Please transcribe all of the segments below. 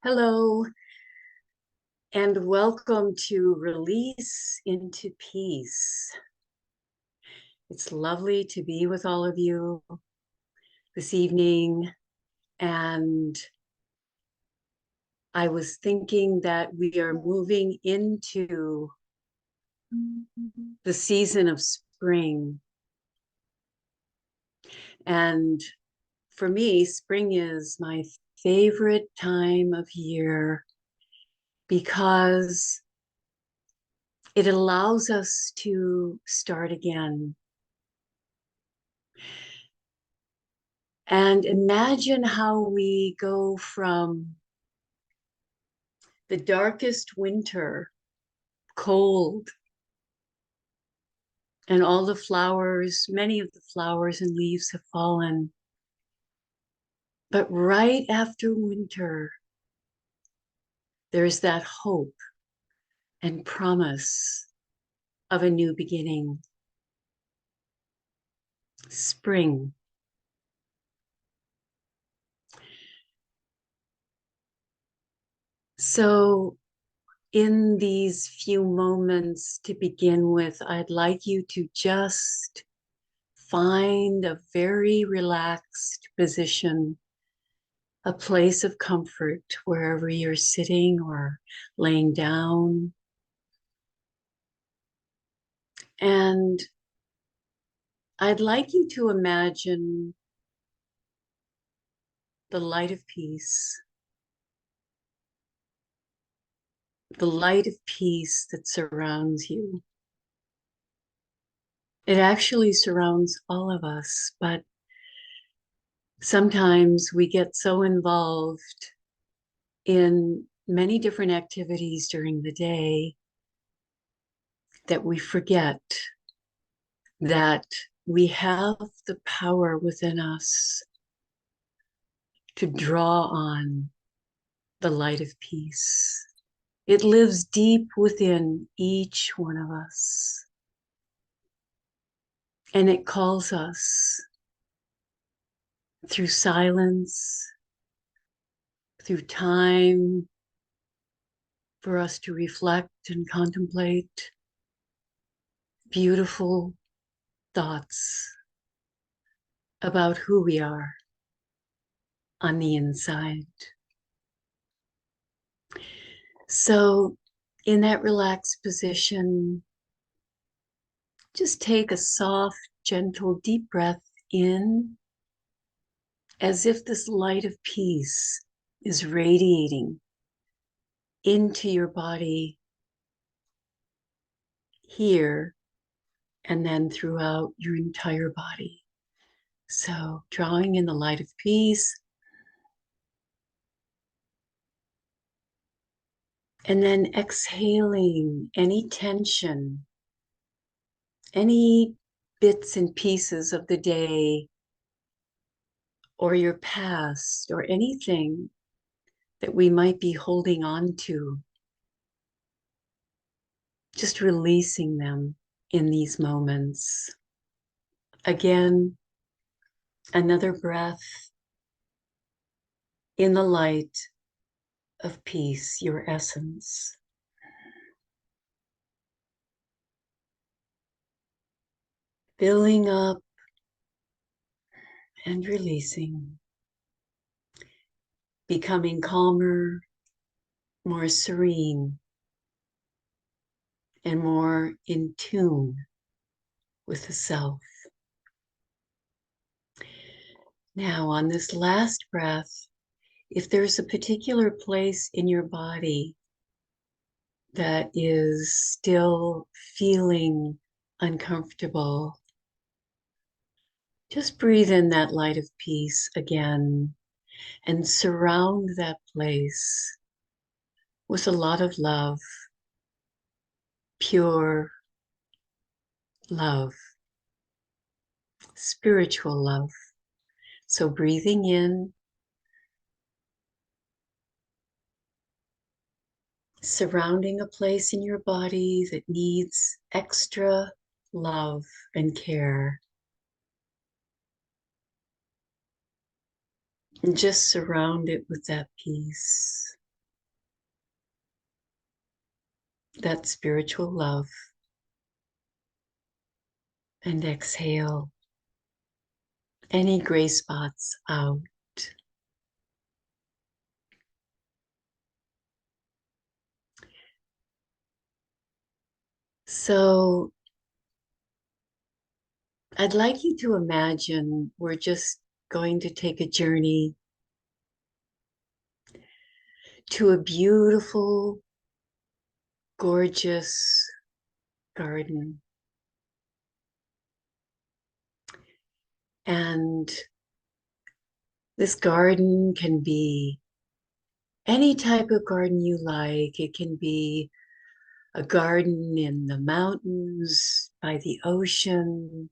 Hello, and welcome to Release into Peace. It's lovely to be with all of you this evening. And I was thinking that we are moving into the season of spring. And for me, spring is my favorite time of year because it allows us to start again. And imagine how we go from the darkest winter, cold, and all the flowers, many of the flowers and leaves have fallen. But right after winter, there's that hope and promise of a new beginning. Spring. So, in these few moments to begin with, I'd like you to just find a very relaxed position, a place of comfort wherever you're sitting or laying down. And I'd like you to imagine the light of peace, the light of peace that surrounds you. It actually surrounds all of us, but sometimes we get so involved in many different activities during the day that we forget that we have the power within us to draw on the light of peace. It lives deep within each one of us. And it calls us through silence, through time, for us to reflect and contemplate beautiful thoughts about who we are on the inside. So, in that relaxed position, just take a soft, gentle, deep breath in, as if this light of peace is radiating into your body here and then throughout your entire body. So, drawing in the light of peace, and then exhaling any tension, any bits and pieces of the day or your past or anything that we might be holding on to, just releasing them in these moments. Again, another breath in the light of peace, your essence. Filling up and releasing, becoming calmer, more serene, and more in tune with the self. Now, on this last breath, if there's a particular place in your body that is still feeling uncomfortable, just breathe in that light of peace again and surround that place with a lot of love, pure love, spiritual love. So breathing in, surrounding a place in your body that needs extra love and care. And just surround it with that peace. that spiritual love, and exhale any gray spots out. So I'd like you to imagine we're just going to take a journey to a beautiful, gorgeous garden. And this garden can be any type of garden you like. It can be a garden in the mountains, by the ocean,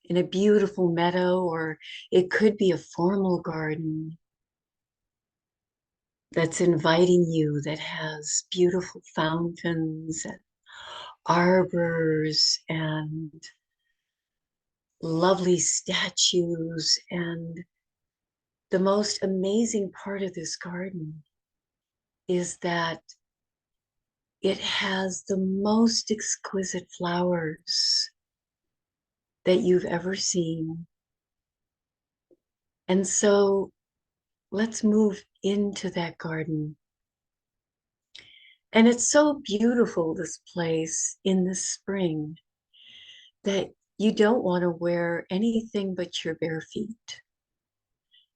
in a beautiful meadow, or it could be a formal garden that's inviting you, that has beautiful fountains and arbors and lovely statues. And the most amazing part of this garden is that it has the most exquisite flowers that you've ever seen. And so let's move into that garden. And it's so beautiful, this place in the spring, that you don't want to wear anything but your bare feet.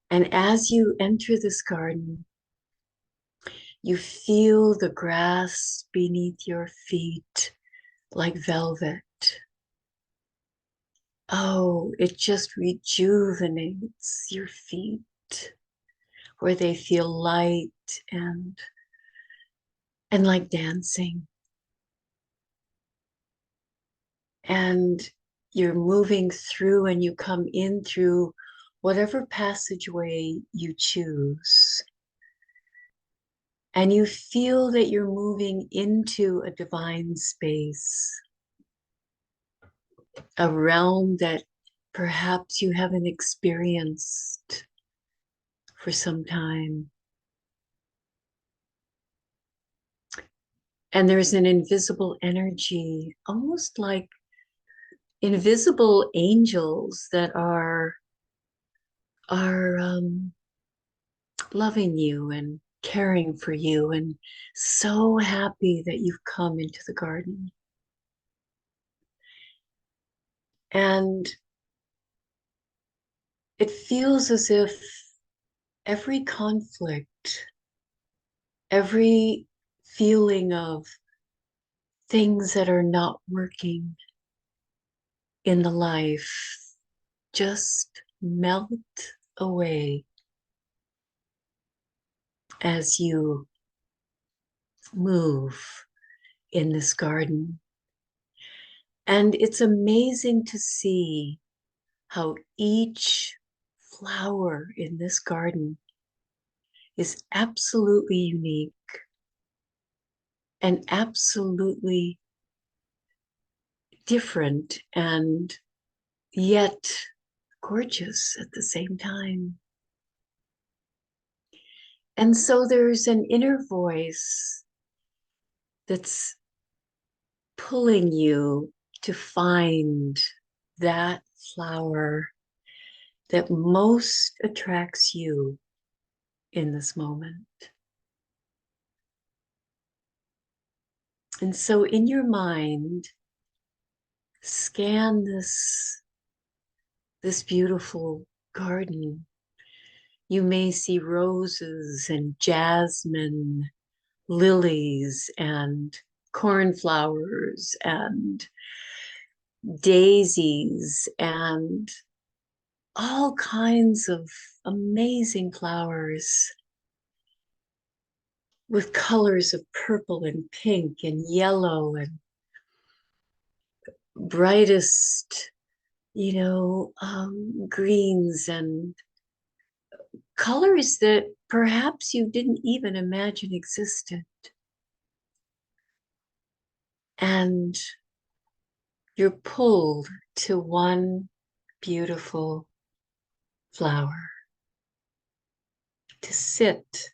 And as you enter this garden, you feel the grass beneath your feet like velvet. Oh, it just rejuvenates your feet, where they feel light and like dancing. And you're moving through, and you come in through whatever passageway you choose. And you feel that you're moving into a divine space, a realm that perhaps you haven't experienced for some time. And there's an invisible energy, almost like invisible angels that are loving you and caring for you, and so happy that you've come into the garden. And it feels as if every conflict, every feeling of things that are not working in the life just melt away as you move in this garden. And it's amazing to see how each flower in this garden is absolutely unique and absolutely different, and yet gorgeous at the same time. And so there's an inner voice that's pulling you to find that flower that most attracts you in this moment. And so in your mind, scan this beautiful garden. You may see roses and jasmine, lilies and cornflowers and daisies and all kinds of amazing flowers with colors of purple and pink and yellow and brightest, greens and colors that perhaps you didn't even imagine existed. And you're pulled to one beautiful flower to sit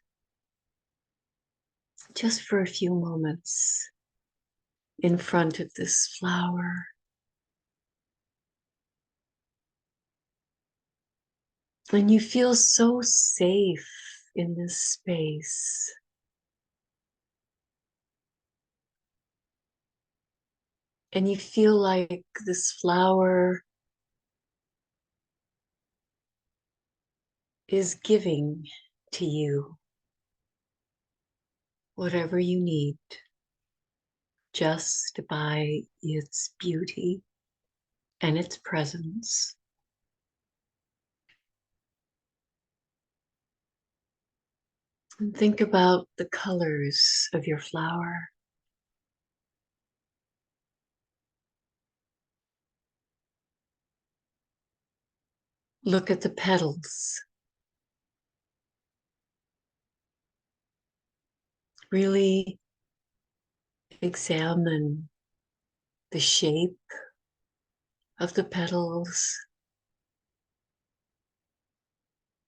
just for a few moments in front of this flower. And you feel so safe in this space. And you feel like this flower is giving to you whatever you need just by its beauty and its presence. And think about the colors of your flower. Look at the petals. Really examine the shape of the petals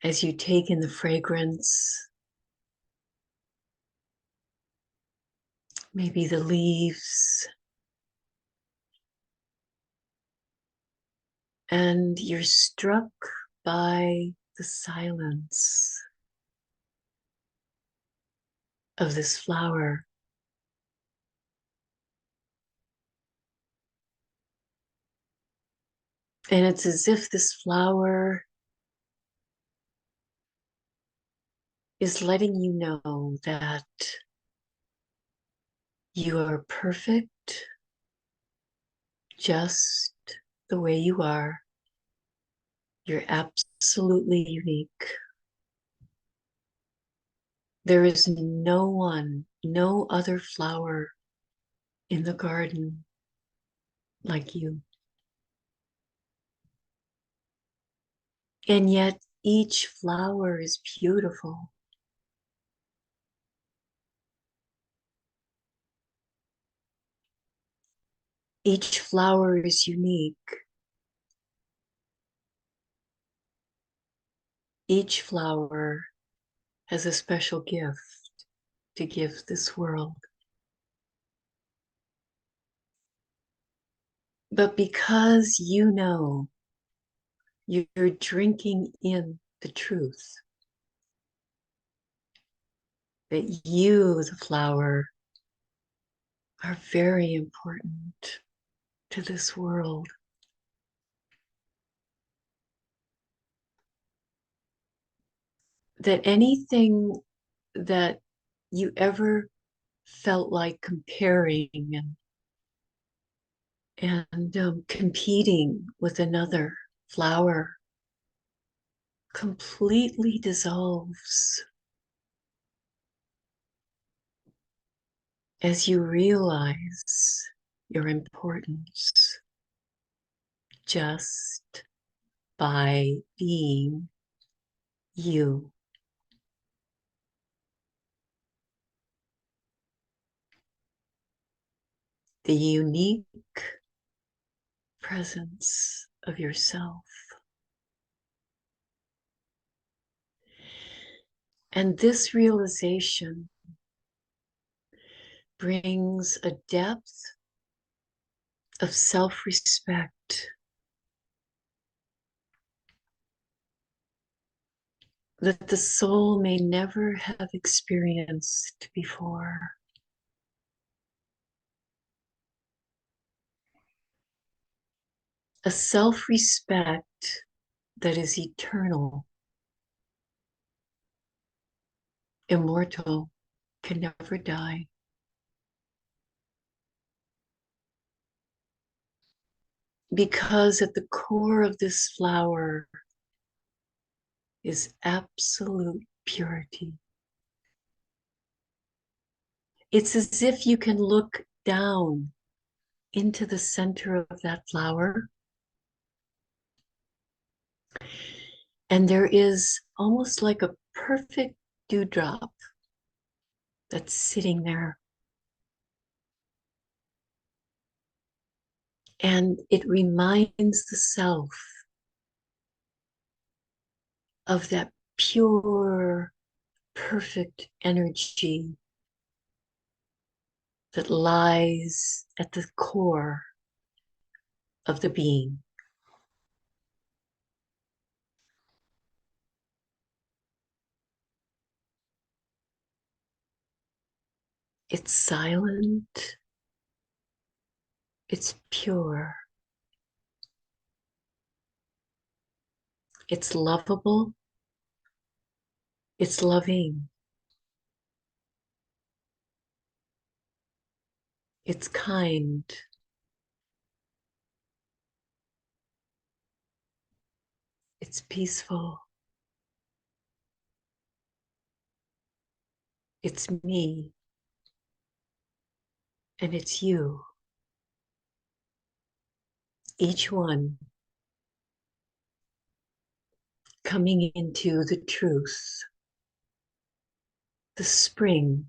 as you take in the fragrance, maybe the leaves, and you're struck by the silence of this flower. And it's as if this flower is letting you know that you are perfect just the way you are. You're absolutely unique. There is no one, no other flower in the garden like you. And yet each flower is beautiful. Each flower is unique. Each flower has a special gift to give this world. But because you know you're drinking in the truth, that you, the flower, are very important to this world. That anything that you ever felt like comparing and competing with another flower completely dissolves as you realize your importance just by being you. The unique presence of yourself. And this realization brings a depth of self-respect that the soul may never have experienced before. A self-respect that is eternal, immortal, can never die. Because at the core of this flower is absolute purity. It's as if you can look down into the center of that flower, and there is almost like a perfect dewdrop that's sitting there. And it reminds the self of that pure, perfect energy that lies at the core of the being. It's silent, it's pure, it's lovable, it's loving, it's kind, it's peaceful, it's me, and it's you. Each one coming into the truth, the spring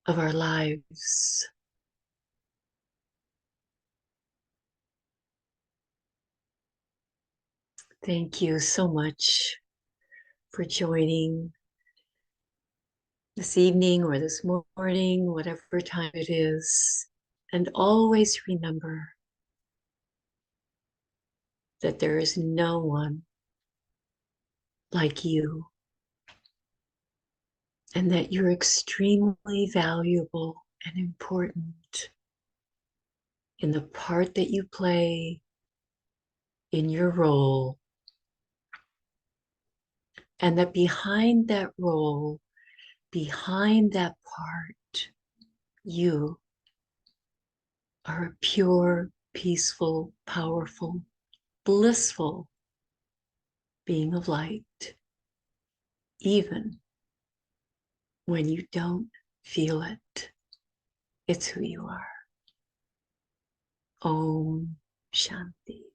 of our lives. Thank you so much for joining this evening or this morning, whatever time it is. And always remember that there is no one like you, and that you're extremely valuable and important in the part that you play in your role, and that behind that role, behind that part, you are a pure, peaceful, powerful, blissful being of light, even when you don't feel it. It's who you are. Om Shanti.